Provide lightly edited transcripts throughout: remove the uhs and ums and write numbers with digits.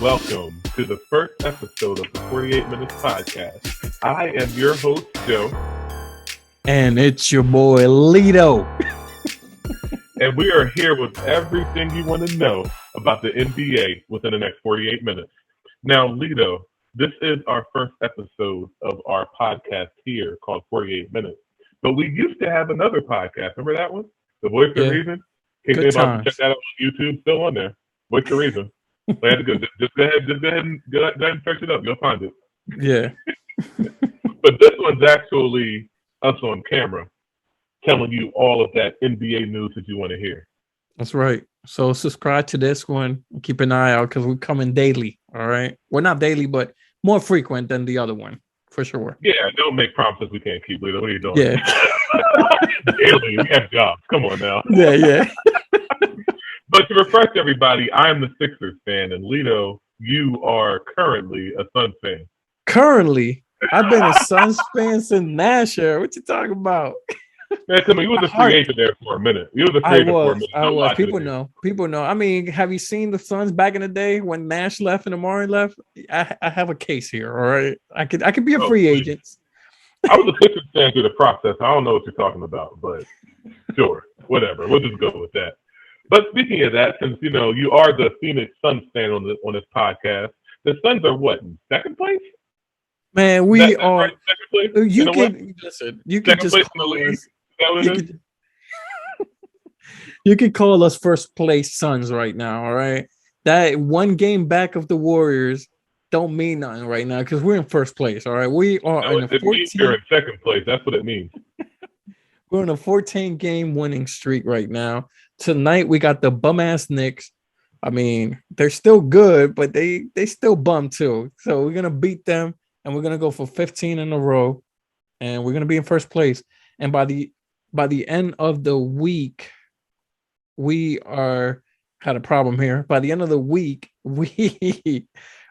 welcome to the first episode of the 48 Minutes Podcast. I am your host, Joe. And it's your boy, Lido. And we are here with everything you want to know about the NBA within the next 48 minutes. Now, Lido, this is our first episode of our podcast here called 48 Minutes. But we used to have another podcast. Remember that one? The Voice of Reason? In case anybody check that out on YouTube, still on there. Voice of Reason. So just go ahead and search it up. You'll find it. Yeah. But this one's actually us on camera telling you all of that NBA news that you want to hear. That's right. So subscribe to this one. Keep an eye out because we're coming daily. All right. Well, not daily, but more frequent than the other one, for sure. Yeah, don't make promises we can't keep, Lido. What are you doing? Yeah. Daily, we have jobs. Come on now. Yeah. But to refresh everybody, I'm the Sixers fan, and Lido, you are currently a Suns fan. Currently, I've been a Suns fan since Nasher. What you talking about? Man, tell me, you was a free agent there for a minute. I was. People know. I mean, have you seen the Suns back in the day when Nash left and Amari left? I have a case here. All right, I could be a free agent. I was a Sixers fan through the process. I don't know what you're talking about, but sure, whatever. We'll just go with that. But speaking of that, since you are the Phoenix Suns fan on this podcast, the Suns are what, in second place? Man, we are. Right, second place? You can listen. You can just call us. You can call us first place Suns right now. All right, that one game back of the Warriors don't mean nothing right now because we're in first place. All right, we are in a 14. You're in second place. That's what it means. We're on a 14-game winning streak right now. Tonight we got the bum ass Knicks. I mean, they're still good, but they still bum too. So we're gonna beat them, and we're gonna go for 15 in a row, and we're gonna be in first place. And by the end of the week, we had a problem here. By the end of the week, we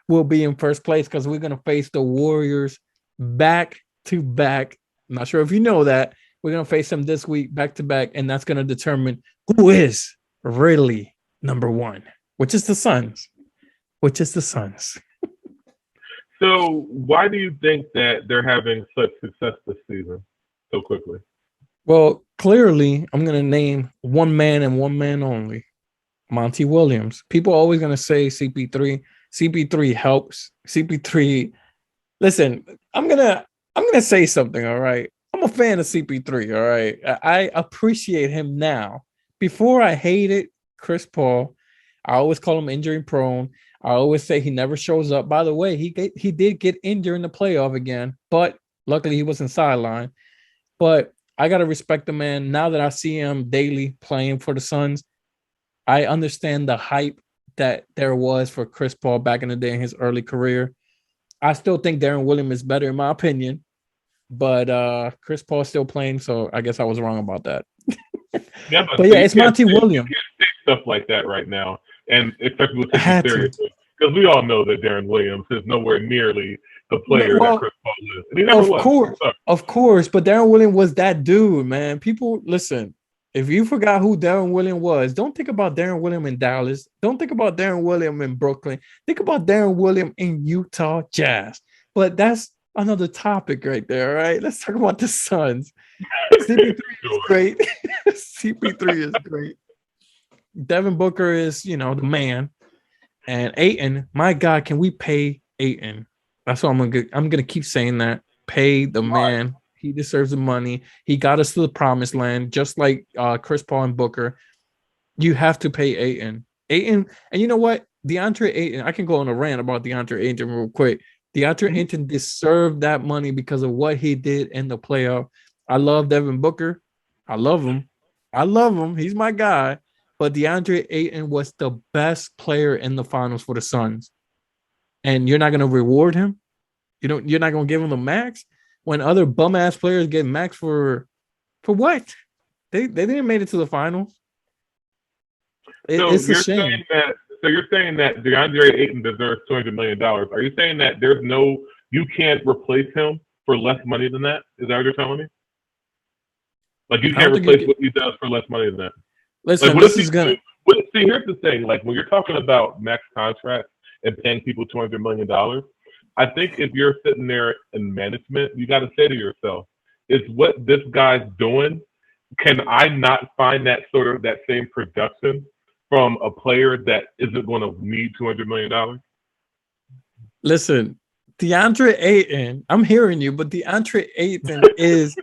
will be in first place because we're gonna face the Warriors back to back. I'm not sure if you know that. We're going to face them this week back to back, and that's going to determine who is really number one, which is the Suns. So why do you think that they're having such success this season so quickly? Well, clearly, I'm going to name one man and one man only, Monty Williams. People are always going to say CP3. CP3 helps. CP3. Listen, I'm going to say something, all right? I'm a fan of CP3, all right? I appreciate him now. Before I hated Chris Paul. I always call him injury prone. I always say he never shows up. By the way, he did get injured in the playoff again, but luckily he wasn't sidelined. But I got to respect the man. Now that I see him daily playing for the Suns, I understand the hype that there was for Chris Paul back in the day in his early career. I still think Darren Williams is better in my opinion. But Chris Paul is still playing, so I guess I was wrong about that. Yeah, but yeah, it's Monty Williams. You can't say stuff like that right now, and expect people to take it seriously. Because we all know that Darren Williams is nowhere nearly the player that Chris Paul is. And he never was. Of course, but Darren Williams was that dude, man. People, listen, if you forgot who Darren Williams was, don't think about Darren Williams in Dallas. Don't think about Darren Williams in Brooklyn. Think about Darren Williams in Utah Jazz. But that's another topic right there, right? Let's talk about the Suns. CP3 is great. CP3 is great. Devin Booker is, the man. And Ayton, my God, can we pay Ayton? That's what I'm gonna keep saying that. Pay the man. He deserves the money. He got us to the promised land, just like Chris Paul and Booker. You have to pay Ayton. And you know what? DeAndre Ayton, I can go on a rant about DeAndre Ayton real quick. DeAndre Ayton deserved that money because of what he did in the playoff. I love Devin Booker. I love him. He's my guy. But DeAndre Ayton was the best player in the finals for the Suns. And you're not going to reward him? You're not going to give him the max? When other bum-ass players get max for what? They didn't make it to the finals. It's a shame. So you're saying that DeAndre Ayton deserves $200 million. Are you saying that you can't replace him for less money than that? Is that what you're telling me? Like you can't replace what he does for less money than that? Listen, here's the thing. Like when you're talking about max contracts, and paying people $200 million. I think if you're sitting there in management, you got to say to yourself, is what this guy's doing, can I not find that same production from a player that isn't going to need $200 million? Listen, DeAndre Ayton, I'm hearing you, but DeAndre Ayton is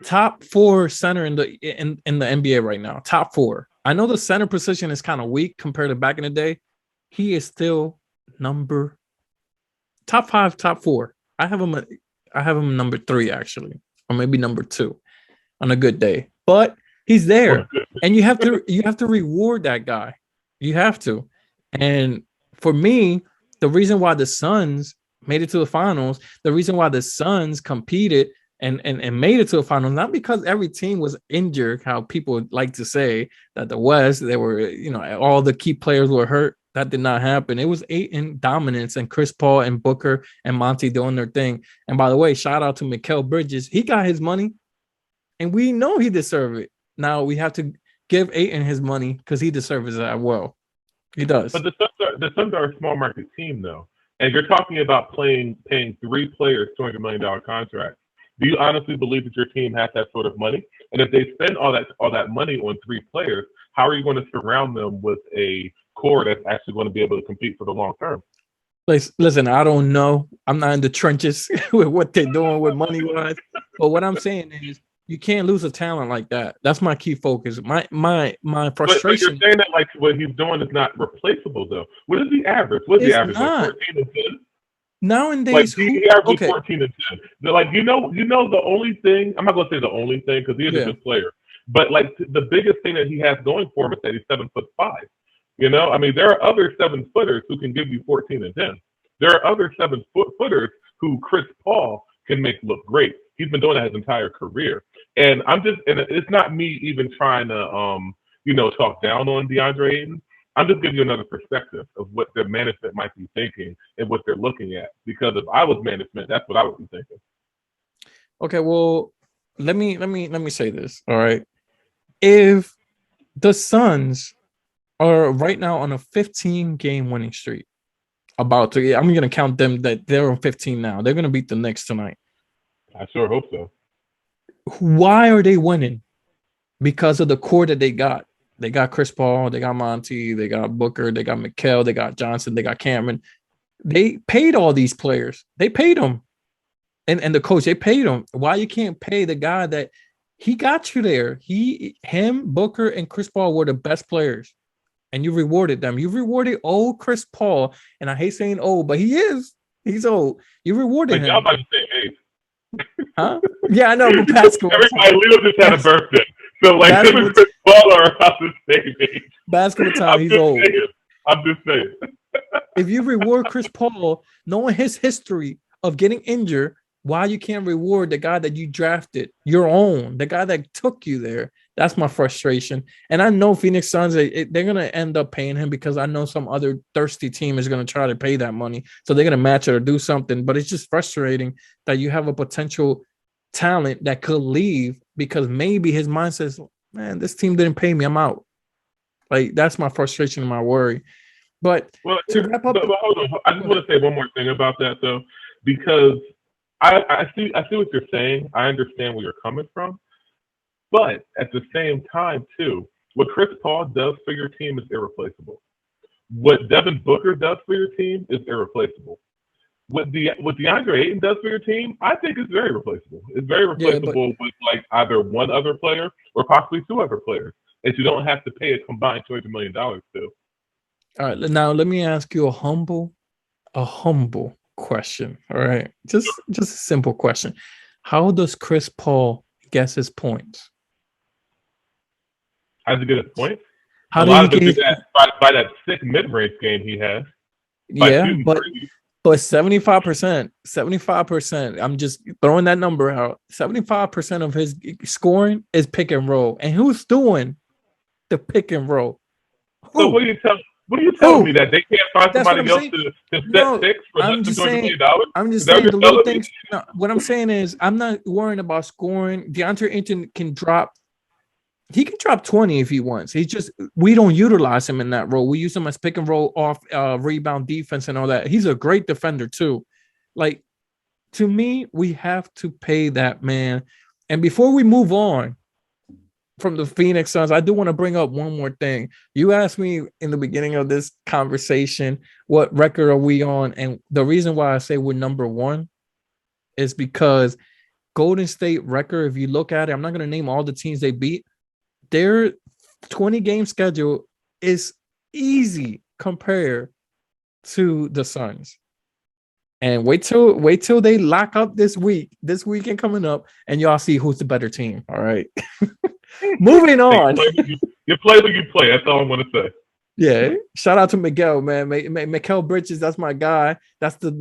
top 4 center in the NBA right now. Top 4. I know the center position is kind of weak compared to back in the day. He is still top 5, top 4. I have him number 3 actually, or maybe number 2 on a good day. But he's there, and you have to reward that guy. You have to. And for me, the reason why the Suns made it to the finals, the reason why the Suns competed and made it to the finals, not because every team was injured, how people like to say that the West, they were, all the key players were hurt. That did not happen. It was Ayton dominance and Chris Paul and Booker and Monty doing their thing. And by the way, shout out to Mikal Bridges. He got his money, and we know he deserved it. Now we have to give Ayton his money because he deserves it as well. He does. But the Suns are a small market team, though. And you're talking about paying 3 players $200 million contracts. Do you honestly believe that your team has that sort of money? And if they spend all that money on 3 players, how are you going to surround them with a core that's actually going to be able to compete for the long term? Listen, I don't know. I'm not in the trenches with what they're doing with money-wise. But what I'm saying is, you can't lose a talent like that. That's my key focus. My frustration. But you're saying that like what he's doing is not replaceable, though. What is the average? What's the average? Not. Like 14 and 10? Nowadays, he averages 14 and 10. They're like, the only thing, I'm not going to say the only thing because he is a good player, but like the biggest thing that he has going for him is that he's 7'5". I mean, there are other 7-footers who can give you 14 and 10. There are other 7-footers who Chris Paul can make look great. He's been doing that his entire career. And it's not me even trying to, talk down on DeAndre Ayton. I'm just giving you another perspective of what their management might be thinking and what they're looking at. Because if I was management, that's what I would be thinking. Okay, well, let me say this. All right, if the Suns are right now on a 15-game winning streak, I'm going to count them that they're on 15 now. They're going to beat the Knicks tonight. I sure hope so. Why are they winning? Because of the core that they got. They got Chris Paul, they got Monty, they got Booker, they got Mikal, they got Johnson, they got Cameron. They paid all these players. They paid them. And the coach, they paid them. Why you can't pay the guy that he got you there? Him, Booker, and Chris Paul were the best players. And you rewarded them. You rewarded old Chris Paul. And I hate saying old, but he is. He's old. You rewarded him. Y'all about to say age. Huh? Yeah, I know. But basketball. Everybody, Leo just had a birthday. So, like, him and Chris Paul are about the same age. Basketball time, he's old. I'm just saying. If you reward Chris Paul, knowing his history of getting injured, why you can't reward the guy that you drafted, your own, the guy that took you there? That's my frustration. And I know Phoenix Suns, they're going to end up paying him because I know some other thirsty team is going to try to pay that money. So they're going to match it or do something. But it's just frustrating that you have a potential talent that could leave because maybe his mind says, man, this team didn't pay me. I'm out. Like, that's my frustration and my worry. But to wrap up. But hold on. I just want to say one more thing about that, though, because I see what you're saying. I understand where you're coming from. But at the same time, too, what Chris Paul does for your team is irreplaceable. What Devin Booker does for your team is irreplaceable. What DeAndre Ayton does for your team, I think is very replaceable. It's very replaceable with like either one other player or possibly 2 other players that you don't have to pay a combined $200 million to. All right, now let me ask you a humble question. All right, just a simple question. How does Chris Paul get his points? How does he get his points? How do you get that by that sick mid-range game he has? Yeah, but 75%, I'm just throwing that number out. 75% of his scoring is pick and roll. And who's doing the pick and roll? Who? So what are you telling me that they can't find somebody else to set picks for I'm less just than $200 saying, million? I'm just saying the little things. No, what I'm saying is I'm not worrying about scoring. DeAndre Ayton can drop He can drop 20 if he wants. We don't utilize him in that role. We use him as pick and roll off rebound defense and all that. He's a great defender too. Like, to me, we have to pay that man. And before we move on from the Phoenix Suns, I do want to bring up one more thing. You asked me in the beginning of this conversation, what record are we on? And the reason why I say we're number one is because Golden State record, if you look at it, I'm not going to name all the teams they beat. Their 20-game schedule is easy compared to the Suns. And wait till they lock up this weekend coming up, and y'all see who's the better team. All right. Moving on. You play what you play. That's all I want to say. Yeah. Shout out to Miguel, man. Miguel Bridges, that's my guy. That's the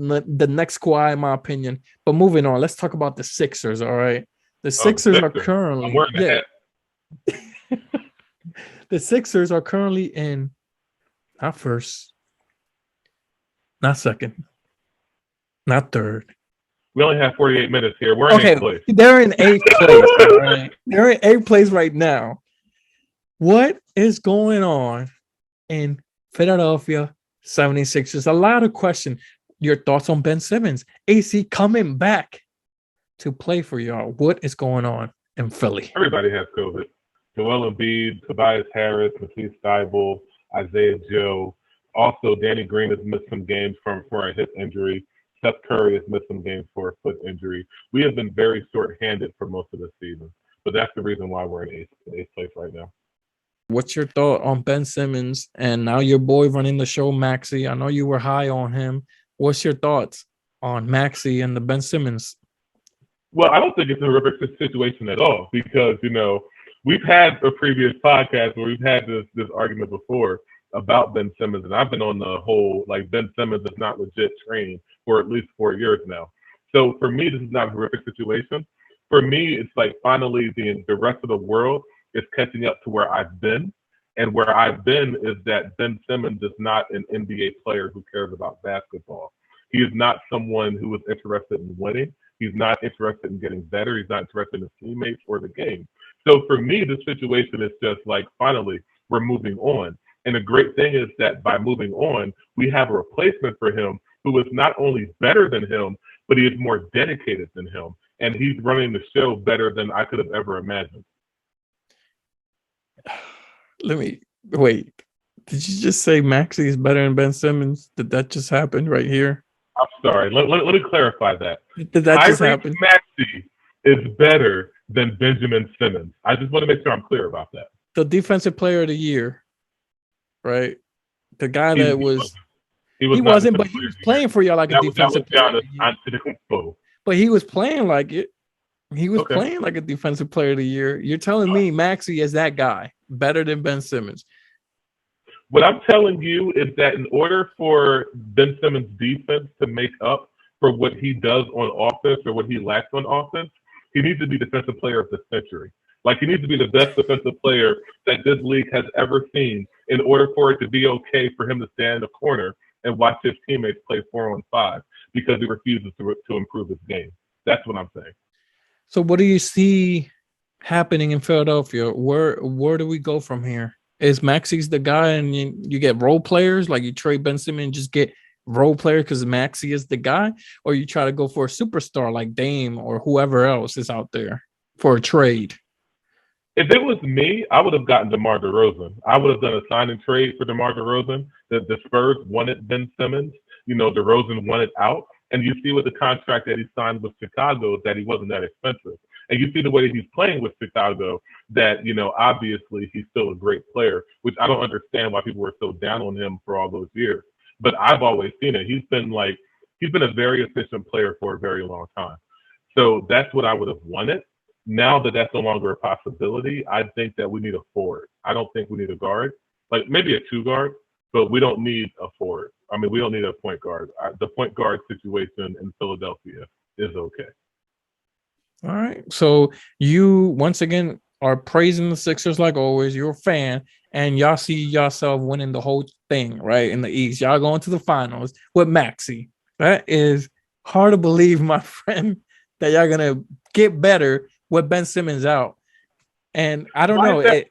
next Kawhi, in my opinion. But moving on, let's talk about the Sixers. All right. The Sixers are currently. I'm wearing the hat. The Sixers are currently in not first, not second, not third. We only have 48 minutes here. We're in eighth place. They're in eighth place. Right? They're in eighth place right now. What is going on in Philadelphia 76ers? A lot of questions. Your thoughts on Ben Simmons? AC coming back to play for y'all. What is going on in Philly? Everybody has COVID. Joel Embiid, Tobias Harris, Matisse Thybulle, Isaiah Joe. Also, Danny Green has missed some games for a hip injury. Seth Curry has missed some games for a foot injury. We have been very short-handed for most of the season, but that's the reason why we're in eighth place right now. What's your thought on Ben Simmons and now your boy running the show, Maxey? I know you were high on him. What's your thoughts on Maxey and the Ben Simmons? Well, I don't think it's a horrific situation at all because, we've had a previous podcast where we've had this argument before about Ben Simmons, and I've been on the whole, like, Ben Simmons is not legit trained for at least 4 years now. So for me, this is not a horrific situation. For me, it's like finally the rest of the world is catching up to where I've been. And where I've been is that Ben Simmons is not an NBA player who cares about basketball. He is not someone who is interested in winning. He's not interested in getting better. He's not interested in his teammates or the game. So for me, this situation is just like, finally, we're moving on. And the great thing is that by moving on, we have a replacement for him who is not only better than him, but he is more dedicated than him. And he's running the show better than I could have ever imagined. Let me wait. Did you just say Maxey is better than Ben Simmons? Did that just happen right here? I'm sorry. Let me clarify that. Did that just happen? Maxey is better than Benjamin Simmons. I just want to make sure I'm clear about that. The defensive player of the year, right? The guy that was he wasn't, but he was playing for y'all like a defensive player. But he was playing like it. He was playing like a defensive player of the year. You're telling me Maxey is that guy, better than Ben Simmons? What I'm telling you is that in order for Ben Simmons' defense to make up for what he does on offense or what he lacks on offense, he needs to be defensive player of the century. Like, he needs to be the best defensive player that this league has ever seen in order for it to be okay for him to stand in the corner and watch his teammates play 4-on-5 because he refuses to improve his game. That's what I'm saying. So what do you see happening in Philadelphia? Where do we go from here? Is Maxey's the guy and you get role players, like you trade Ben Simmons and just get role players because Maxey is the guy? Or you try to go for a superstar like Dame or whoever else is out there for a trade? If it was me, I would have gotten DeMar DeRozan. I would have done a sign and trade for DeMar DeRozan. The Spurs wanted Ben Simmons. DeRozan wanted out. And you see with the contract that he signed with Chicago that he wasn't that expensive. And you see the way that he's playing with Chicago that, obviously he's still a great player, which I don't understand why people were so down on him for all those years. But I've always seen it. He's been a very efficient player for a very long time. So that's what I would have wanted. Now that that's no longer a possibility, I think that we need a forward. I don't think we need a guard, like maybe a 2-guard, but we don't need a forward. I mean, we don't need a point guard. The point guard situation in Philadelphia is okay. All right. So you, once again, are praising the Sixers like always. You're a fan, and y'all see yourself winning the whole thing, right, in the East. Y'all going to the finals with Maxey. That is hard to believe, my friend, that y'all going to get better with Ben Simmons out. And I don't Why know. is that?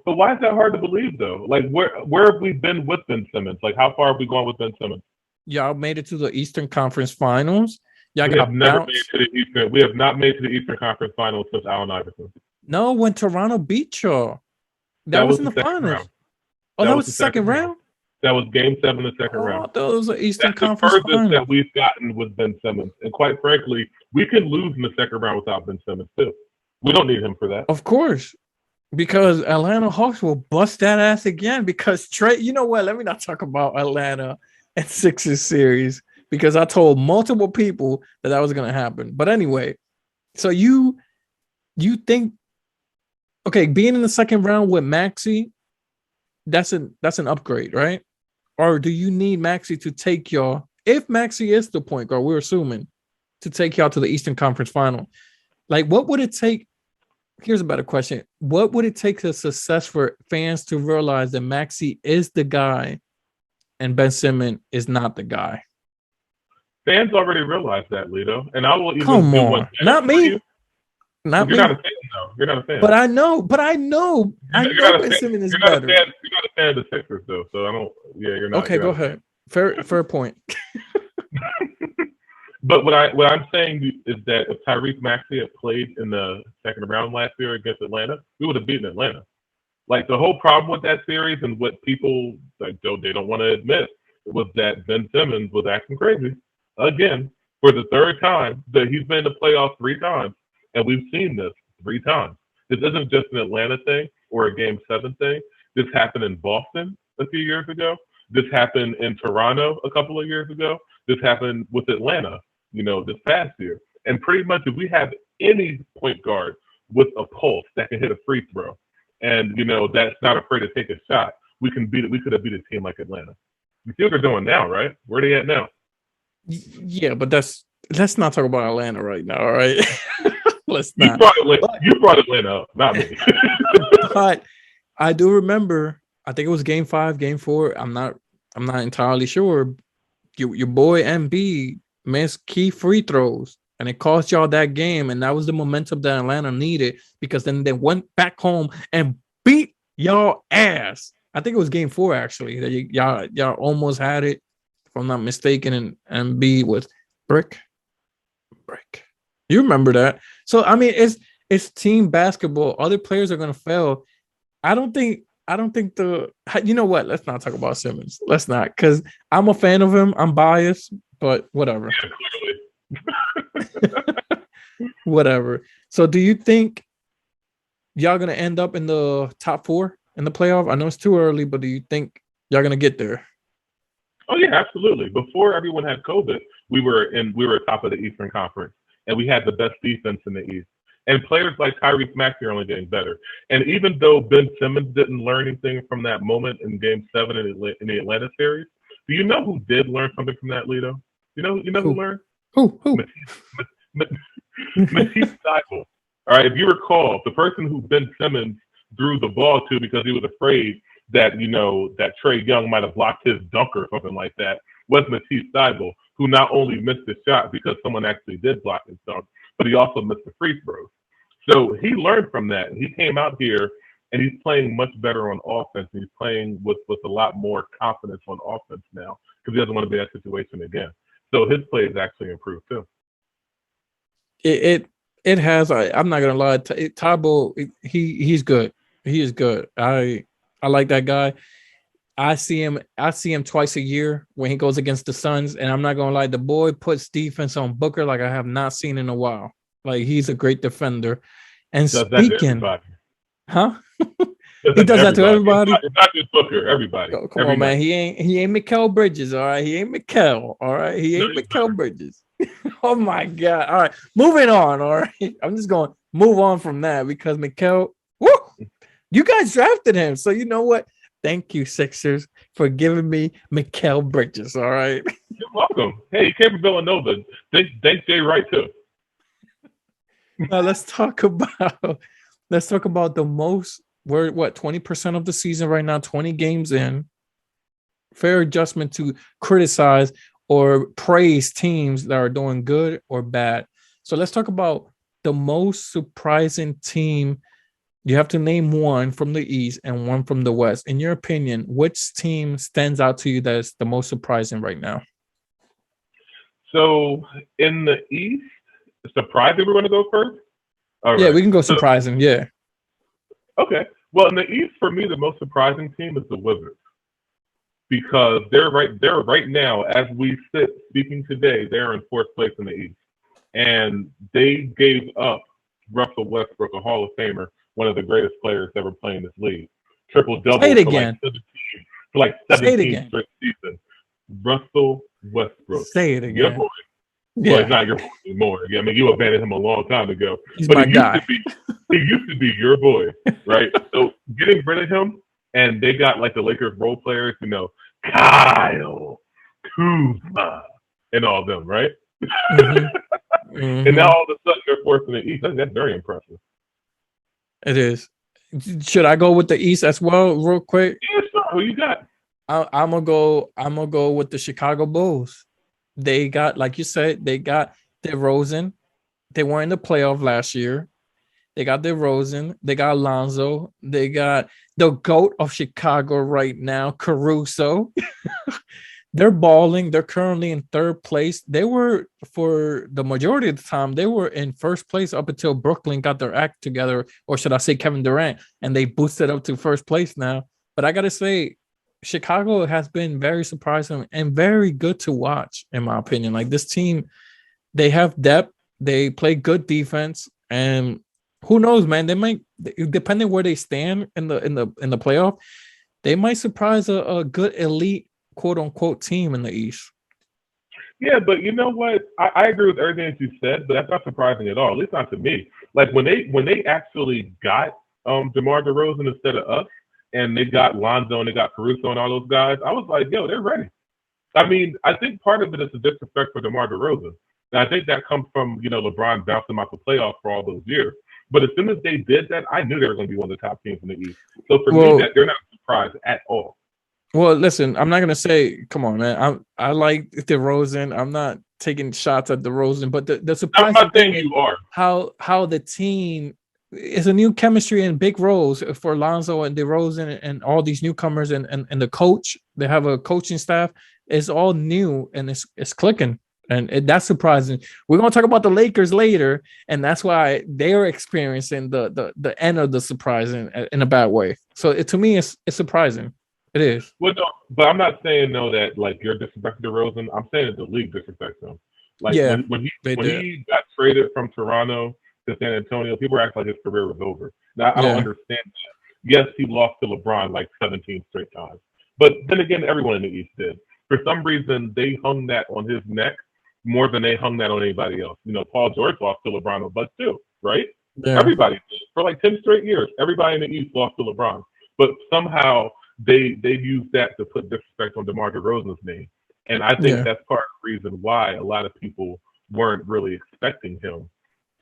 But why is that hard to believe though? Like where have we been with Ben Simmons? Like how far have we gone with Ben Simmons? Y'all made it to the Eastern Conference Finals. Y'all We have got never made bounced. to the Eastern. We have not made to the Eastern Conference Finals since Allen Iverson. No, when Toronto beat y'all, That that was was in the the second finals. round. Oh, That that was was the the second second round. round. That was Game 7, the second round. Oh, those are Eastern That's the Conference furthest Finals. that we've gotten with Ben Simmons. And quite frankly, we can lose in the second round without Ben Simmons too. We don't need him for that. Of course, because Atlanta Hawks will bust that ass again. Because Trey, you know what? Let me not talk about Atlanta and Sixers series because I told multiple people that was going to happen. But anyway, so you think okay, being in the second round with Maxi, that's an upgrade, right? Or do you need Maxi to take y'all? If Maxi is the point guard, we're assuming to take y'all to the Eastern Conference Final. Like, what would it take? Here's a better question: what would it take to success for fans to realize that Maxi is the guy and Ben Simmons is not the guy? Fans already realized that, Lito. And I will even Come do one on, better not for you. me, not You're not a me. fan, though. You're not a fan. But I know, I You're know not a Ben fan. Simmons is You're not a better. fan. You're not a fan of the Sixers, though. So I don't. Yeah, you're not. Okay, You're go not a fan. ahead. Fair point. But what I'm saying is that if Tyrese Maxey had played in the second round last year against Atlanta, we would have beaten Atlanta. Like the whole problem with that series and what people like they don't want to admit was that Ben Simmons was acting crazy again for the third time. That he's been in the playoffs 3 times, and we've seen this 3 times. This isn't just an Atlanta thing or a Game 7 thing. This happened in Boston a few years ago. This happened in Toronto a couple of years ago. This happened with Atlanta, this past year. And pretty much if we have any point guard with a pulse that can hit a free throw and, that's not afraid to take a shot, we can beat it. We could have beat a team like Atlanta. You see what they're doing now, right? Where are they at now? Yeah, but let's not talk about Atlanta right now, all right? Let's You not. brought Atlanta, you brought Atlanta up, not me. But I do remember, I think it was game 5, game 4. I'm not entirely sure. Your boy MB missed key free throws and it cost y'all that game. And that was the momentum that Atlanta needed because then they went back home and beat y'all ass. I think it was game 4 actually that y'all almost had it, if I'm not mistaken. And MB was brick. You remember that? So I mean, it's team basketball. Other players are gonna fail. I don't think the you know what? Let's not talk about Simmons. Let's not, because I'm a fan of him. I'm biased, but whatever. Yeah, clearly. Whatever. So do you think y'all gonna end up in the top 4 in the playoff? I know it's too early, but do you think y'all gonna get there? Oh yeah, absolutely. Before everyone had COVID, we were top of the Eastern Conference, and we had the best defense in the East. And players like Tyrese Maxey are only getting better. And even though Ben Simmons didn't learn anything from that moment in Game 7 in the Atlanta series, do you know who did learn something from that, Lito? You know who learned? Who? Matisse Thybulle. All right, if you recall, the person who Ben Simmons threw the ball to because he was afraid that that Trae Young might have blocked his dunk or something like that was Matisse Thybulle, who not only missed the shot because someone actually did block his dunk, but he also missed the free throws. So he learned from that. He came out here and he's playing much better on offense. He's playing with a lot more confidence on offense now because he doesn't want to be in that situation again. So his play has actually improved too. It has. I'm not gonna lie. Thybulle, he's good. He is good. I like that guy. I see him twice a year when he goes against the Suns, and I'm not gonna lie, the boy puts defense on Booker like I have not seen in a while. Like he's a great defender. And Does that to speaking, everybody? huh? Does He does that to everybody. It's not just Booker. Everybody. Oh, come Every on, man. night. He ain't Mikal Bridges, all right. He ain't Mikal, all right. He No, ain't he's Mikal better. Bridges. Oh my god. All right. Moving on, all right. I'm just going to move on from that because Mikal, woo, you guys drafted him. So you know what? Thank you, Sixers, for giving me Mikal Bridges, all right. You're welcome. Hey, he came from Villanova. Thanks Jay Wright too. Now let's talk about the most. We're what 20% of the season right now, 20 games in. Fair adjustment to criticize or praise teams that are doing good or bad. So let's talk about the most surprising team You have to name one from the East and one from the West. In your opinion, which team stands out to you that's the most surprising right now? So in the East, surprised that we're going to go first. All Yeah, right. we can go So surprising. Yeah. okay. Well, in the East, for me, the most surprising team is the Wizards because they're right. They're right now, as we sit speaking today, they're in fourth place in the East, and they gave up Russell Westbrook, a Hall of Famer, one of the greatest players ever playing this league, triple Say it double again. for like Say it 17 again. straight seasons. Russell Westbrook, Say it your again. boy. Well, he's Yeah, not your boy anymore. I mean, you abandoned him a long time ago. he's But my guy. he used to be your boy, right? So getting rid of him, and they got like the Lakers role players, Kyle, Kuzma, and all of them, right? Hmm. And now Hmm. all of a sudden they're fourth in the East. That's very impressive. It is. Should I go with the East as well, real quick? Yeah, sure. Who you got? I'm gonna go. I'm gonna go with the Chicago Bulls. They got, like you said, they got DeRozan. They were in the playoff last year. They got DeRozan. They got Alonzo. They got the GOAT of Chicago right now, Caruso. They're balling. They're currently in third place. They were, for the majority of the time, they were in first place up until Brooklyn got their act together, or should I say Kevin Durant, and they boosted up to first place now. But I gotta say, Chicago has been very surprising and very good to watch, in my opinion. Like this team, they have depth, they play good defense, and who knows, man? They might, depending where they stand in the playoff, they might surprise a good elite quote unquote team in the East. Yeah, but you know what? I agree with everything that you said, but that's not surprising at all. At least not to me. Like when they actually got DeMar DeRozan instead of us, and they got Lonzo and they got Caruso and all those guys, I was like, yo, they're ready. I mean, I think part of it is a disrespect for DeMar DeRozan. And I think that comes from LeBron bouncing him out the playoffs for all those years. But as soon as they did that, I knew they were going to be one of the top teams in the East. So for me, Well, that they're not surprised at all. well, listen, I'm not gonna say, come on, man. I like DeRozan. I'm not taking shots at DeRozan, but the I'm surprising not thing saying is you are. how the team is a new chemistry and big roles for Lonzo and DeRozan and all these newcomers and the coach. They have a coaching staff. It's all new and it's clicking. And that's surprising. We're gonna talk about the Lakers later, and that's why they are experiencing the end of the surprise in a bad way. So to me, it's surprising. It is. Well, no, but I'm not saying no that like you're disrespecting DeRozan. I'm saying that the league disrespects him. Like Yeah, when they did. he got traded from Toronto to San Antonio, people were acting like his career was over. Now I don't Yeah, understand that. Yes, he lost to LeBron like 17 straight times, but then again, everyone in the East did. For some reason, they hung that on his neck more than they hung that on anybody else. Paul George lost to LeBron a bunch too, right? yeah, Everybody did. For like 10 straight years. Everybody in the East lost to LeBron, but somehow they used that to put disrespect on DeMar DeRozan's name. And I think yeah, that's part of the reason why a lot of people weren't really expecting him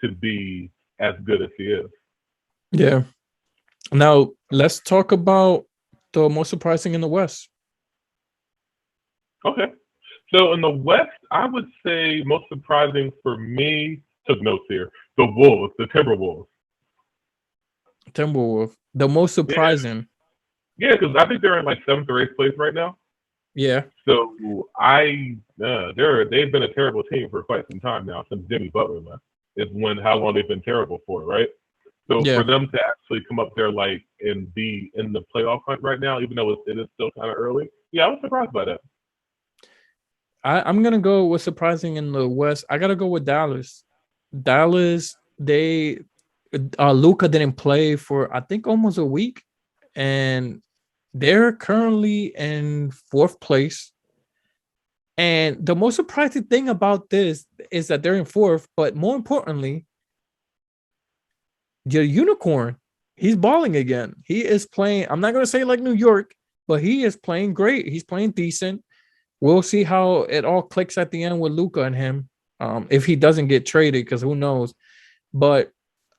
to be as good as he is. yeah. Now let's talk about the most surprising in the West. Okay. So in the West, I would say most surprising for me, took notes here, the Wolves, the Timberwolves. Timberwolves. The most Yeah, surprising. yeah, because I think they're in like seventh or eighth place right now. Yeah, So they've been a terrible team for quite some time now since Jimmy Butler left. Is when how long they've been terrible for, right? So for yeah. them to actually come up there like and be in the playoff hunt right now, even though it is still kind of early, yeah, I was surprised by that. I'm gonna go with surprising in the West. I gotta go with Dallas. Dallas, they Luca didn't play for I think almost a week, and they're currently in fourth place. And the most surprising thing about this is that they're in fourth, but more importantly, the unicorn, he's balling again. He is playing. I'm not gonna say like New York, but he is playing great. He's playing decent. We'll see how it all clicks at the end with Luca and him. If he doesn't get traded, because who knows? But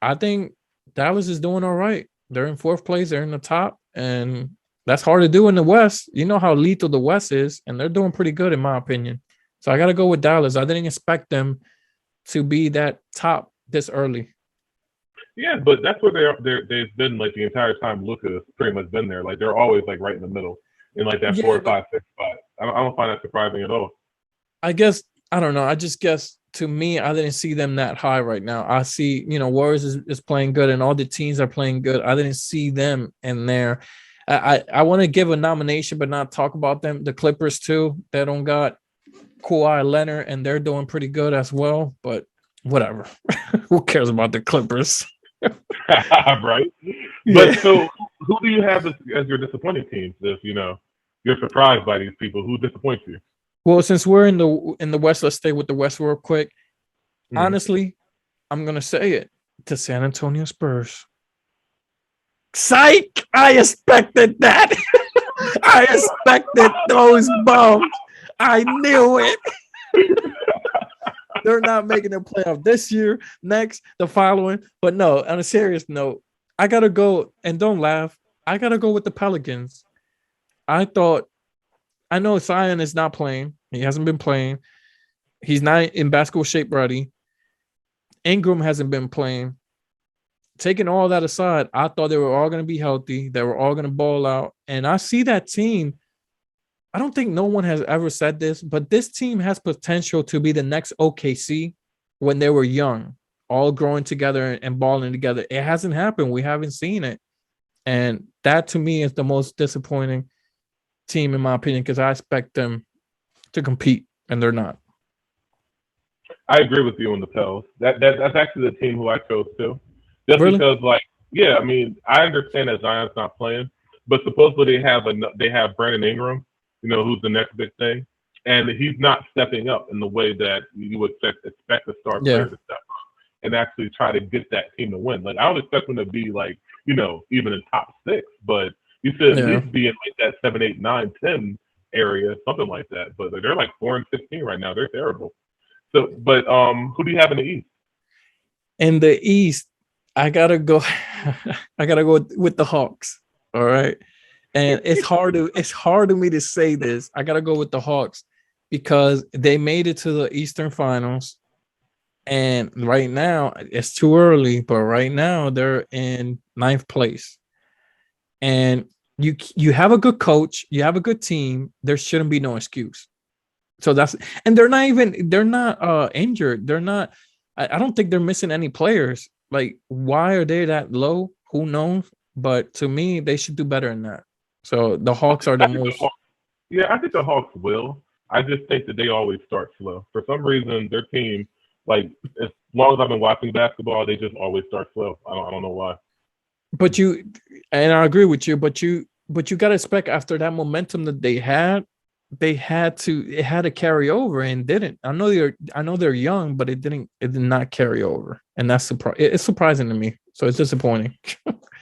I think Dallas is doing all right. They're in fourth place. They're in the top, and that's hard to do in the West. You know how lethal the West is, and they're doing pretty good in my opinion. So I got to go with Dallas. I didn't expect them to be that top this early. Yeah, but that's where they've been like the entire time. Luka's pretty much been there. Like they're always like right in the middle in like that four Yeah, or five, six spot. I don't find that surprising at all. I guess I don't know. I just guess to me, I didn't see them that high right now. I see, Warriors is playing good and all the teams are playing good. I didn't see them in there. I want to give a nomination, but not talk about them. The Clippers too. They don't got Kawhi Leonard, and they're doing pretty good as well. But whatever. Who cares about the Clippers? Right. But Yeah. so, who do you have as your disappointing teams? If you're surprised by these people, who disappoints you? Well, since we're in the West, let's stay with the West real quick. Mm. Honestly, I'm gonna say it to San Antonio Spurs. Psych! I expected that. I expected those bums. I knew it. They're not making the playoff this year, next, the following. But no, on a serious note, I gotta go and don't laugh. I gotta go with the Pelicans. I know Zion is not playing. He hasn't been playing. He's not in basketball shape ready. Ingram hasn't been playing. Taking all that aside, I thought they were all going to be healthy. They were all going to ball out. And I see that team. I don't think no one has ever said this, but this team has potential to be the next OKC when they were young, all growing together and balling together. It hasn't happened. We haven't seen it. And that to me is the most disappointing team, in my opinion, because I expect them to compete and they're not. I agree with you on the Pels. That's actually the team who I chose too. Just Really? because, like, yeah, I mean, I understand that Zion's not playing, but supposedly they have Brandon Ingram, who's the next big thing, and he's not stepping up in the way that you would expect a star Yeah. player to step up and actually try to get that team to win. Like, I don't expect them to be like, even in top six, but you should at Yeah. least be in like that 7, 8, 9, 10 area, something like that. But they're like 4 and 16 right now. They're terrible. So, but who do you have in the East? In the East, I gotta go. I gotta go with the Hawks. All right, and it's hard to me to say this. I gotta go with the Hawks because they made it to the Eastern Finals, and right now it's too early. But right now they're in ninth place, and you have a good coach, you have a good team. There shouldn't be no excuse. So that's and they're not injured. They're not. I don't think they're missing any players. Like, why are they that low? Who knows? But to me, they should do better than that. So the Hawks are the I think the most. Hawks, yeah, I think the Hawks will. I just think that they always start slow. For some reason, their team, like as long as I've been watching basketball, they just always start slow. I don't know why. But you and I agree with you. But you got to expect after that momentum that it had to carry over and didn't. I know they're young, but it did not carry over, and that's it's surprising to me. So it's disappointing.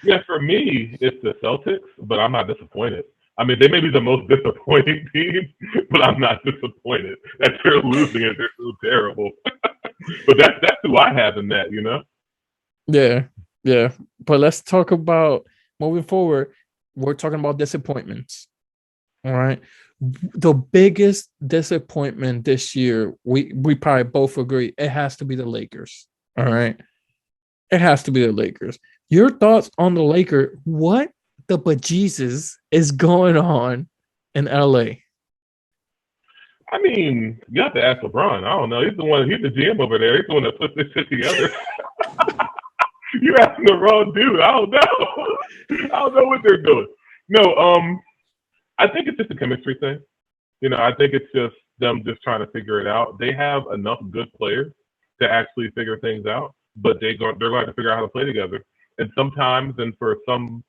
Yeah, for me, it's the Celtics, but I'm not disappointed. I mean, they may be the most disappointing team, but I'm not disappointed that they're losing and they're so terrible. But that's who I have in that. Yeah, yeah. But let's talk about moving forward. We're talking about disappointments. All right. The biggest disappointment this year, we probably both agree, it has to be the Lakers. All right. It has to be the Lakers. Your thoughts on the Lakers? What the bejesus is going on in LA? I mean, you have to ask LeBron. I don't know. He's the one. He's the GM over there. He's the one that puts this shit together. You're asking the wrong dude. I don't know. I don't know what they're doing. No, I think it's just a chemistry thing. I think it's just them just trying to figure it out. They have enough good players to actually figure things out, but they're going to figure out how to play together. And sometimes, and for some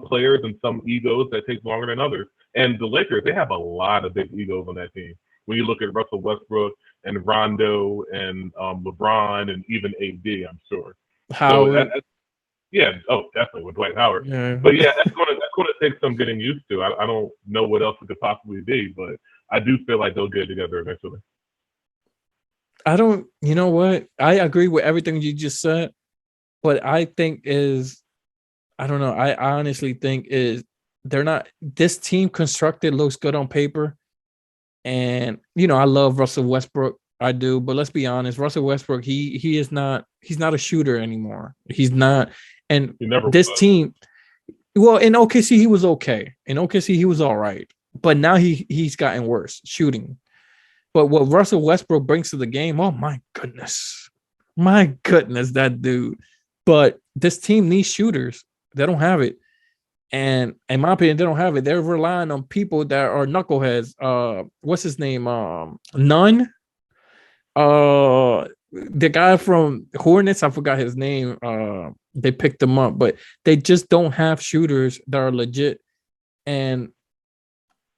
players and some egos, that takes longer than others. And the Lakers, they have a lot of big egos on that team. When you look at Russell Westbrook and Rondo and LeBron and even AD, I'm sure. So Howard. yeah, oh, definitely with Dwight Howard. Yeah. But yeah, that's gonna take some getting used to. I don't know what else it could possibly be, but I do feel like they'll get together eventually. I don't, you know what? I agree with everything you just said, but I don't know. I honestly think is they're not, this team constructed looks good on paper. And, I love Russell Westbrook. I do, but let's be honest. Russell Westbrook, he is not. He's not a shooter anymore. He's not. And He never this was. team, well, in OKC he was okay. In OKC he was all right, but now he's gotten worse shooting. But what Russell Westbrook brings to the game, oh my goodness, that dude. But this team needs shooters. They don't have it. And in my opinion, they don't have it. They're relying on people that are knuckleheads. What's his name? None. The guy from Hornets, I forgot his name. They picked him up, but they just don't have shooters that are legit. And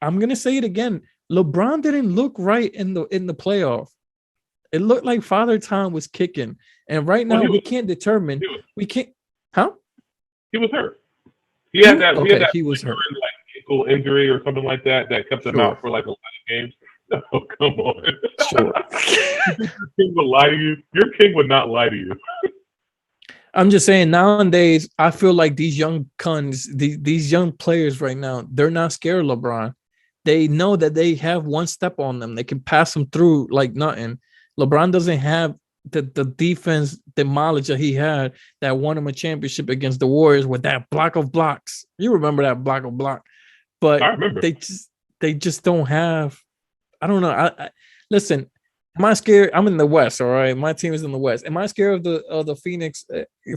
I'm gonna say it again. LeBron didn't look right in the playoff. It looked like Father Time was kicking, and right now we can't determine. We can't. Huh? He was hurt. He had that. Okay, he was hurt. Like ankle injury or something like that kept him out for like a lot of games. Oh, come on. Sure. Your king would lie to you. Your king would not lie to you. I'm just saying nowadays, I feel like these young cunts, these young players right now, they're not scared of LeBron. They know that they have one step on them. They can pass them through like nothing. LeBron doesn't have the defense knowledge that he had that won him a championship against the Warriors with that block of blocks. You remember that block of block. But I remember. They just don't have. I don't know. I listen. Am I scared? I'm in the West. All right, my team is in the West. Am I scared of the Phoenix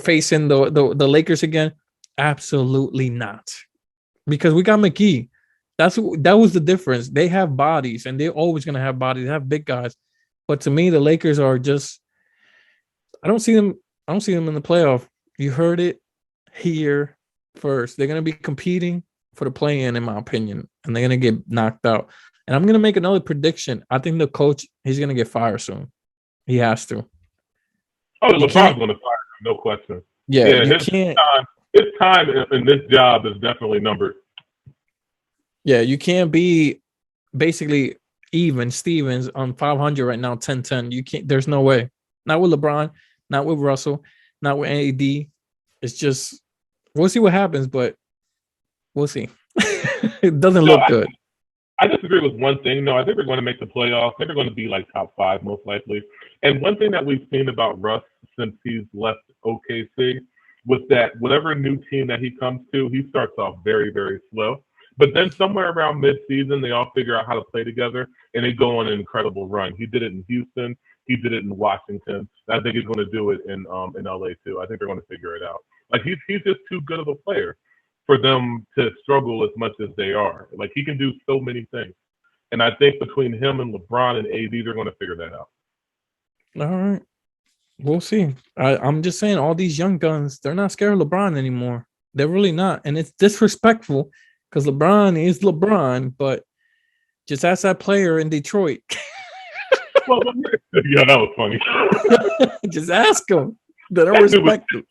facing the Lakers again? Absolutely not, because we got McGee. That was the difference. They have bodies, and they're always gonna have bodies. They have big guys, but to me, the Lakers are just. I don't see them. I don't see them in the playoff. You heard it here first. They're gonna be competing for the play-in, in my opinion, and they're gonna get knocked out. And I'm gonna make another prediction. I think the coach, he's gonna get fired soon. He has to. Oh, LeBron's gonna fire him, no question. Yeah, you can't. His time in this job is definitely numbered. Yeah, you can't be basically even Stevens on 500 right now, 10-10. You can't. There's no way. Not with LeBron. Not with Russell. Not with AD. It's just we'll see what happens, but we'll see. It doesn't look good. I disagree with one thing. No, I think they're going to make the playoffs. I think they're going to be like top 5 most likely. And one thing that we've seen about Russ since he's left OKC was that whatever new team that he comes to, he starts off very, very slow. But then somewhere around mid-season, they all figure out how to play together, and they go on an incredible run. He did it in Houston. He did it in Washington. I think he's going to do it in LA too. I think they're going to figure it out. Like he's just too good of a player for them to struggle as much as they are. Like he can do so many things. And I think between him and LeBron and AD, they're going to figure that out. All right. We'll see. I'm just saying all these young guns, they're not scared of LeBron anymore. They're really not. And it's disrespectful because LeBron is LeBron, but just ask that player in Detroit. Well, yeah, that was funny. Just ask him. They don't respect him.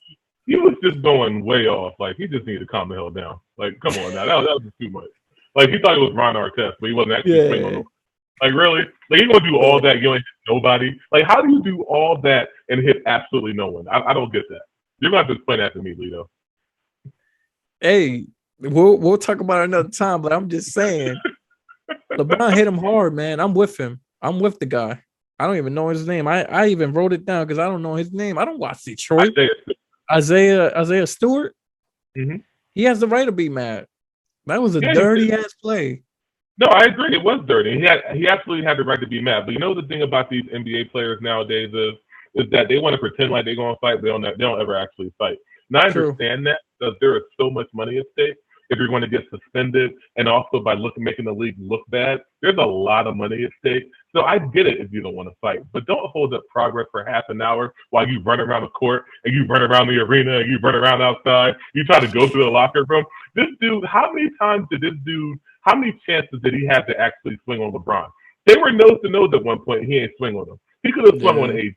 He was just going way off. Like, he just needed to calm the hell down. Like, come on now. That was just too much. Like, he thought it was Ron Artest, but he wasn't actually swinging on him. Like, really? Like, you going to do all that, you ain't hit nobody? Like, how do you do all that and hit absolutely no one? I don't get that. You're going to have to explain that to me, Lito. Hey, we'll talk about it another time, but I'm just saying, LeBron hit him hard, man. I'm with him. I'm with the guy. I don't even know his name. I even wrote it down because I don't know his name. I don't watch Detroit. Isaiah Stewart. Mm-hmm. He has the right to be mad. That was a dirty ass play. No, I agree. It was dirty. He absolutely had the right to be mad. But you know the thing about these NBA players nowadays is that they want to pretend like they're going to fight, but they don't ever actually fight. Now I understand that because there is so much money at stake. If you're going to get suspended, and also by making the league look bad, there's a lot of money at stake. So I get it if you don't want to fight, but don't hold up progress for half an hour while you run around the court and you run around the arena and you run around outside. You try to go to the locker room. This dude, how many chances did he have to actually swing on LeBron? They were nose to nose at one point. He ain't swing on them. He could have swung on AD.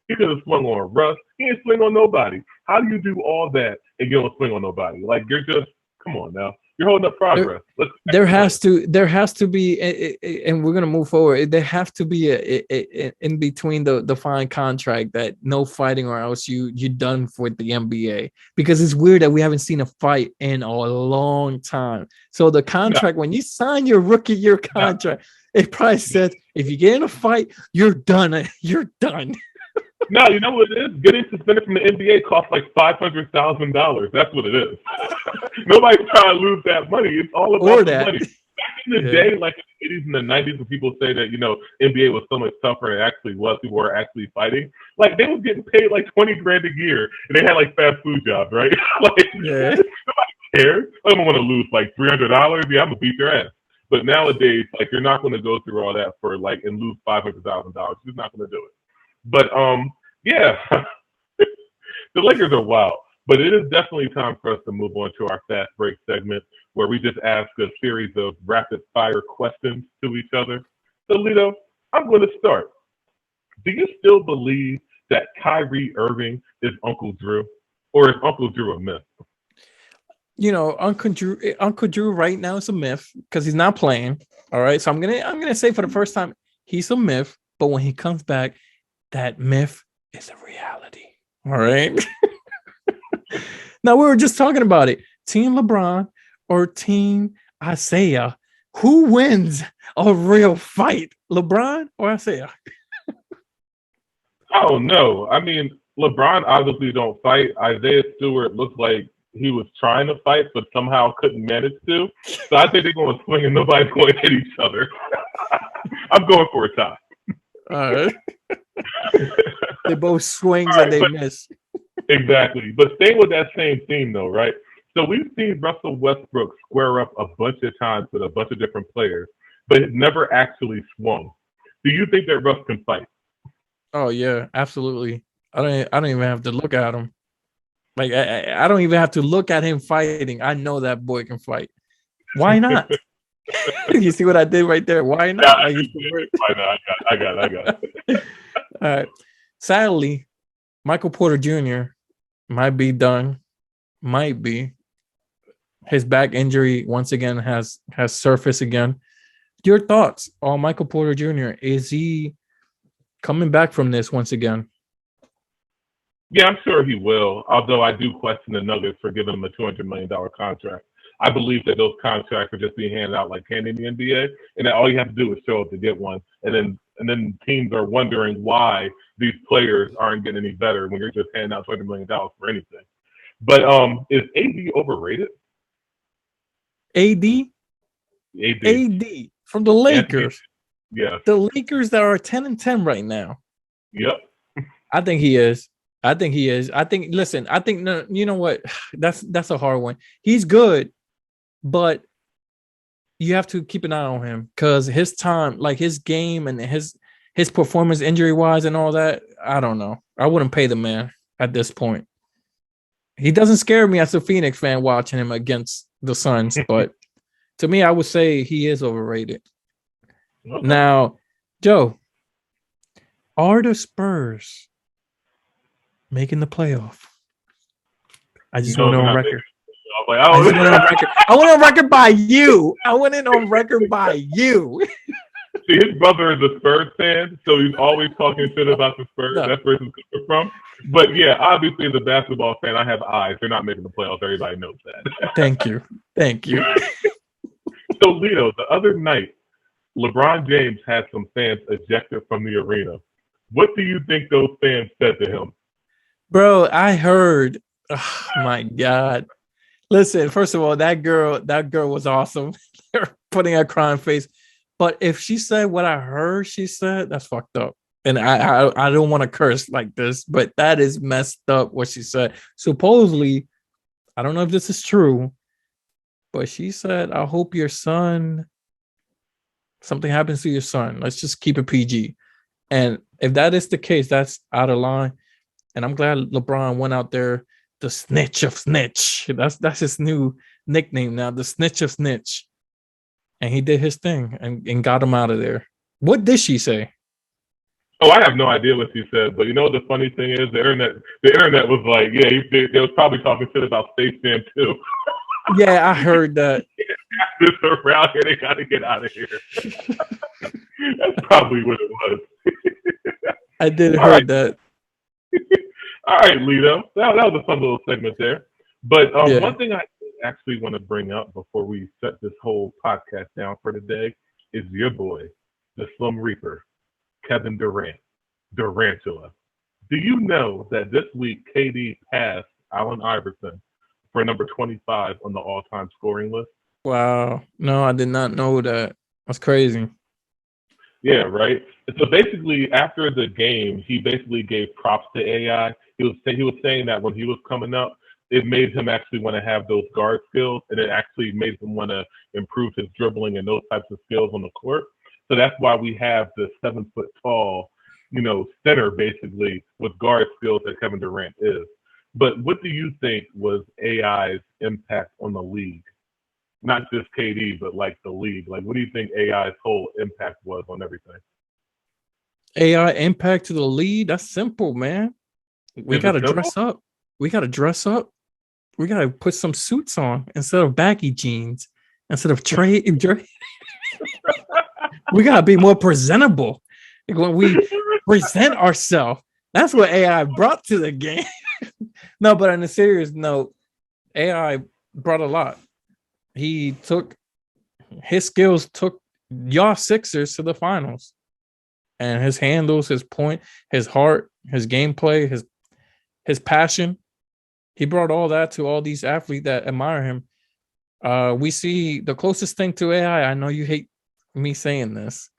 He could have swung on Russ. He ain't swing on nobody. How do you do all that and you don't swing on nobody? Like, you're just Come on now. You're holding up progress. There has to be, and we're gonna move forward. There have to be a in between the fine contract that no fighting or else you're done for the NBA, because it's weird that we haven't seen a fight in a long time. So the contract, when you sign your rookie year contract, it probably says if you get in a fight, you're done. You're done. No, you know what it is? Getting suspended from the NBA costs like $500,000. That's what it is. Nobody's trying to lose that money. It's all about the money. Back in the day, like in the 80s and the 90s, when people say that, NBA was so much tougher, it actually was. People were actually fighting. Like, they was getting paid like $20,000 a year, and they had like fast food jobs, right? Nobody cares. I don't want to lose like $300. Yeah, I'm going to beat your ass. But nowadays, like, you're not going to go through all that for like and lose $500,000. You're not going to do it. But yeah, the Lakers are wild. But it is definitely time for us to move on to our fast break segment, where we just ask a series of rapid fire questions to each other. So, Lito, I'm going to start. Do you still believe that Kyrie Irving is Uncle Drew, or is Uncle Drew a myth? Uncle Drew right now is a myth because he's not playing. All right, so I'm gonna say for the first time he's a myth, but when he comes back, that myth is a reality. All right. Now, we were just talking about it. Team LeBron or Team Isaiah? Who wins a real fight? LeBron or Isaiah? Oh, no. I mean, LeBron obviously don't fight. Isaiah Stewart looks like he was trying to fight, but somehow couldn't manage to. So I think they're going to swing and nobody's going to hit each other. I'm going for a tie. All right. They both swings and they miss. Exactly. But staying with that same theme, though, right? So we've seen Russell Westbrook square up a bunch of times with a bunch of different players, but it never actually swung. Do you think that Russ can fight? Oh yeah, absolutely. I don't even have to look at him. Like I don't even have to look at him fighting. I know that boy can fight. Why not? You see what I did right there? Why not? Why not? I got it. All right. Sadly, Michael Porter Jr. might be done. Might be. His back injury once again has surfaced again. Your thoughts on Michael Porter Jr.? Is he coming back from this once again? Yeah, I'm sure he will. Although I do question the Nuggets for giving him a $200 million contract. I believe that those contracts are just being handed out like candy in the NBA, and that all you have to do is show up to get one. And then teams are wondering why these players aren't getting any better when you're just handing out $200 million for anything. But is AD overrated? AD from the Lakers. Yeah. The Lakers that are 10-10 right now. Yep. I think he is. Listen, I think no, you know what? That's a hard one. He's good, but you have to keep an eye on him because his time, like his game and his performance injury wise and all that, I don't know. I wouldn't pay the man at this point. He doesn't scare me as a Phoenix fan watching him against the Suns, but to me, I would say he is overrated. Okay. Now, Joe, are the Spurs making the playoff? I just want it on record. I went on record by you. I went in on record by you. See, his brother is a Spurs fan, so he's always talking shit about the Spurs. No. That's where he's coming from. But yeah, obviously as a basketball fan, I have eyes. They're not making the playoffs. Everybody knows that. Thank you. So, Lito, the other night, LeBron James had some fans ejected from the arena. What do you think those fans said to him? Bro, I heard. Oh my God. Listen, first of all, that girl was awesome. They're putting a crying face. But if she said what I heard she said, that's fucked up. And I don't want to curse like this, but that is messed up what she said. Supposedly, I don't know if this is true, but she said, I hope your son, something happens to your son. Let's just keep it PG. And if that is the case, that's out of line. And I'm glad LeBron went out there, the snitch of snitch. That's his new nickname now, the snitch of snitch. And he did his thing and got him out of there. What did she say? Oh, I have no idea what she said. But you know what the funny thing is? The internet was like, yeah, they was probably talking shit about Space Jam too. Yeah, I heard that. This around here, they got to get out of here. That's probably what it was. I did All right, heard that. all right, Lito. That was a fun little segment there. But Yeah. one thing I actually want to bring up before we set this whole podcast down for today is your boy, the Slim Reaper, Kevin Durant, Durantula. Do you know that this week KD passed Allen Iverson for number 25 on the all-time scoring list? Wow. No, I did not know that. That's crazy. Yeah, right. So basically, after the game, he basically gave props to AI. He was saying that when he was coming up, it made him actually want to have those guard skills, and it actually made him want to improve his dribbling and those types of skills on the court. So that's why we have the 7 foot tall, center basically with guard skills that Kevin Durant is. But what do you think was AI's impact on the league? Not just KD, but like the league. Like, what do you think AI's whole impact was on everything? AI impact to the lead. That's simple, man. We Is it gotta simple? dress up. We gotta dress up. We gotta put some suits on instead of baggy jeans. Instead of we gotta be more presentable. Like when we present ourselves. That's what AI brought to the game. No, but on a serious note, AI brought a lot. He took his skills took y'all Sixers to the finals. And his handles, his point, his heart, his gameplay, his passion. He brought all that to all these athletes that admire him. We see the closest thing to AI. I know you hate me saying this,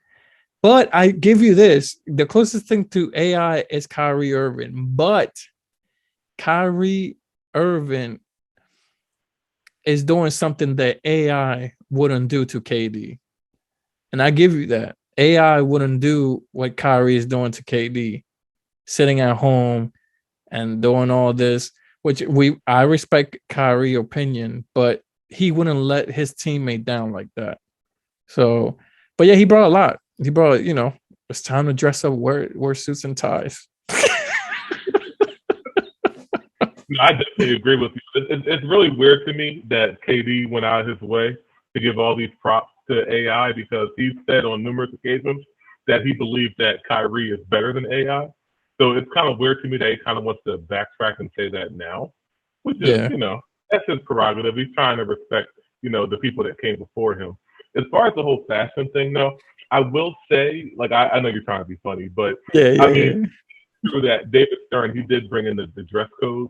but I give you this: the closest thing to AI is Kyrie Irving. But Kyrie Irving is doing something that AI wouldn't do to KD, and I give you that. AI wouldn't do what Kyrie is doing to KD, sitting at home and doing all this, which I respect Kyrie's opinion, but he wouldn't let his teammate down like that. So, but yeah, he brought a lot. He brought, it's time to dress up, wear suits and ties. No, I definitely agree with you. It's really weird to me that KD went out of his way to give all these props to AI because he said on numerous occasions that he believes that Kyrie is better than AI. So it's kind of weird to me that he kind of wants to backtrack and say that now, which is, Yeah, that's his prerogative. He's trying to respect, the people that came before him. As far as the whole fashion thing, though, I will say, like, I know you're trying to be funny, but yeah, I yeah, mean, yeah. through that, David Stern, he did bring in the dress code,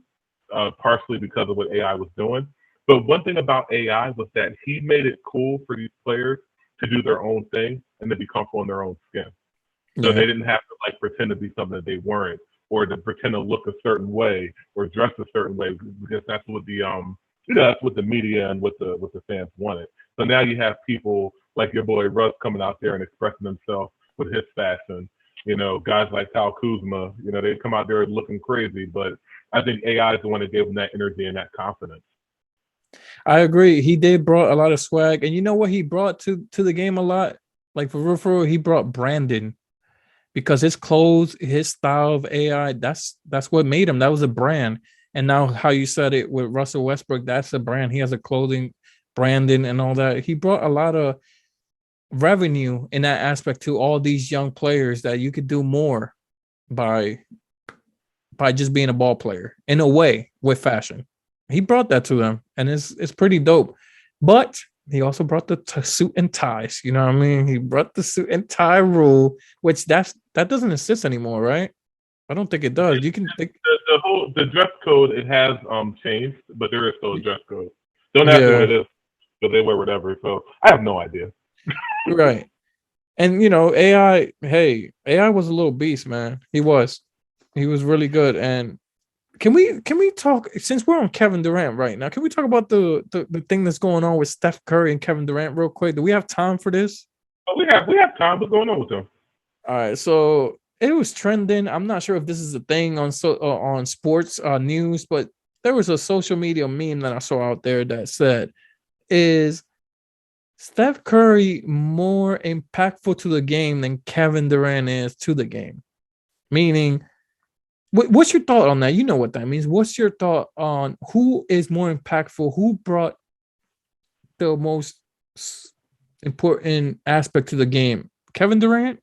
partially because of what AI was doing. But one thing about AI was that he made it cool for these players to do their own thing and to be comfortable in their own skin. So Yeah. they didn't have to like pretend to be something that they weren't, or to pretend to look a certain way or dress a certain way, because that's what that's what the media and what the fans wanted. So now you have people like your boy Russ coming out there and expressing himself with his fashion. Guys like Kyle Kuzma, they come out there looking crazy, but I think AI is the one that gave them that energy and that confidence. I agree. He did brought a lot of swag, and you know what he brought to the game a lot. Like for real, he brought Brandon because his clothes, his style of AI, that's what made him. That was a brand. And now how you said it with Russell Westbrook, that's a brand. He has a clothing branding and all that. He brought a lot of revenue in that aspect to all these young players that you could do more by just being a ball player in a way with fashion. He brought that to them, and it's pretty dope. But he also brought the suit and ties. You know what I mean? He brought the suit and tie rule, which that doesn't exist anymore, right? I don't think it does. You can think, The dress code, it has changed, but there is still a dress code. Don't ask me what yeah, it is, but they wear whatever. So I have no idea. right. And AI. Hey, AI was a little beast, man. He was really good. And can we talk, since we're on Kevin Durant right now? Can we talk about the thing that's going on with Steph Curry and Kevin Durant real quick? Do we have time for this? But we have time. What's going on with them? All right, so it was trending. I'm not sure if this is a thing on sports news, but there was a social media meme that I saw out there that said, "Is Steph Curry more impactful to the game than Kevin Durant is to the game?" Meaning, what's your thought on that? You know what that means. What's your thought on who is more impactful? Who brought the most important aspect to the game? Kevin Durant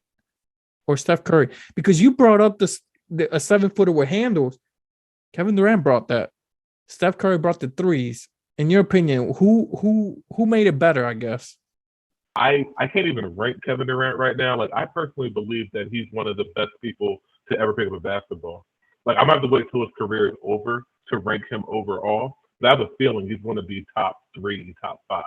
or Steph Curry? Because you brought up a 7-footer with handles. Kevin Durant brought that. Steph Curry brought the threes. In your opinion, who made it better, I guess? I can't even rank Kevin Durant right now. Like, I personally believe that he's one of the best people to ever pick up a basketball. Like, I'm going to have to wait till his career is over to rank him overall. But I have a feeling he's going to be top 3, top 5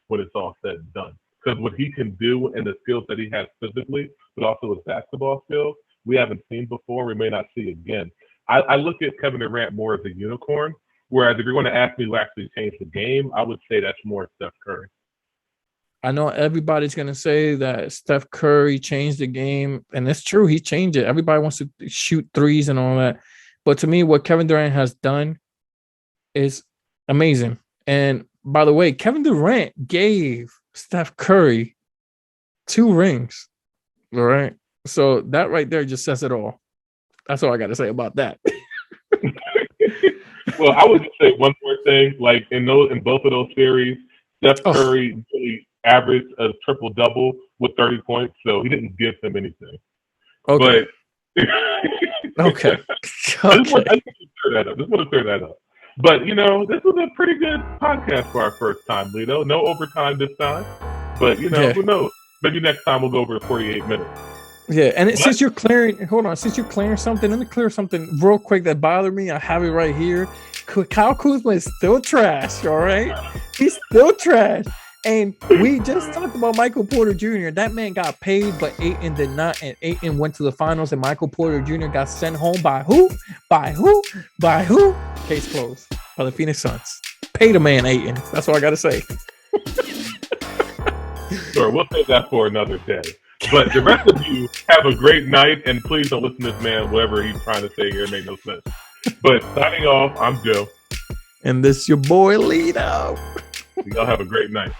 when it's all said and done. Because what he can do and the skills that he has physically, but also his basketball skills, we haven't seen before. We may not see again. I look at Kevin Durant more as a unicorn, whereas if you're going to ask me who actually changed the game, I would say that's more Steph Curry. I know everybody's going to say that Steph Curry changed the game, and it's true. He changed it. Everybody wants to shoot threes and all that. But to me, what Kevin Durant has done is amazing. And by the way, Kevin Durant gave Steph Curry 2 rings. All right. So that right there just says it all. That's all I got to say about that. Well, I would just say one more thing. Like in both of those series, Steph Curry really averaged a triple-double with 30 points, so he didn't give him anything. Okay. But okay. I just want to clear that up. But, this was a pretty good podcast for our first time, Lito. No overtime this time. But, who knows? Maybe next time we'll go over 48 minutes. Yeah, and since you're clearing something, let me clear something real quick that bothered me. I have it right here. Kyle Kuzma is still trash, all right? He's still trash. And we just talked about Michael Porter Jr. That man got paid, but Ayton did not. And Ayton went to the finals, and Michael Porter Jr. got sent home by who? By who? By who? Case closed. By the Phoenix Suns. Pay the man, Ayton. That's all I got to say. Sure, we'll save that for another day. But the rest of you have a great night, and please don't listen to this man. Whatever he's trying to say here made no sense. But signing off, I'm Joe. And this your boy, Lito. Y'all have a great night.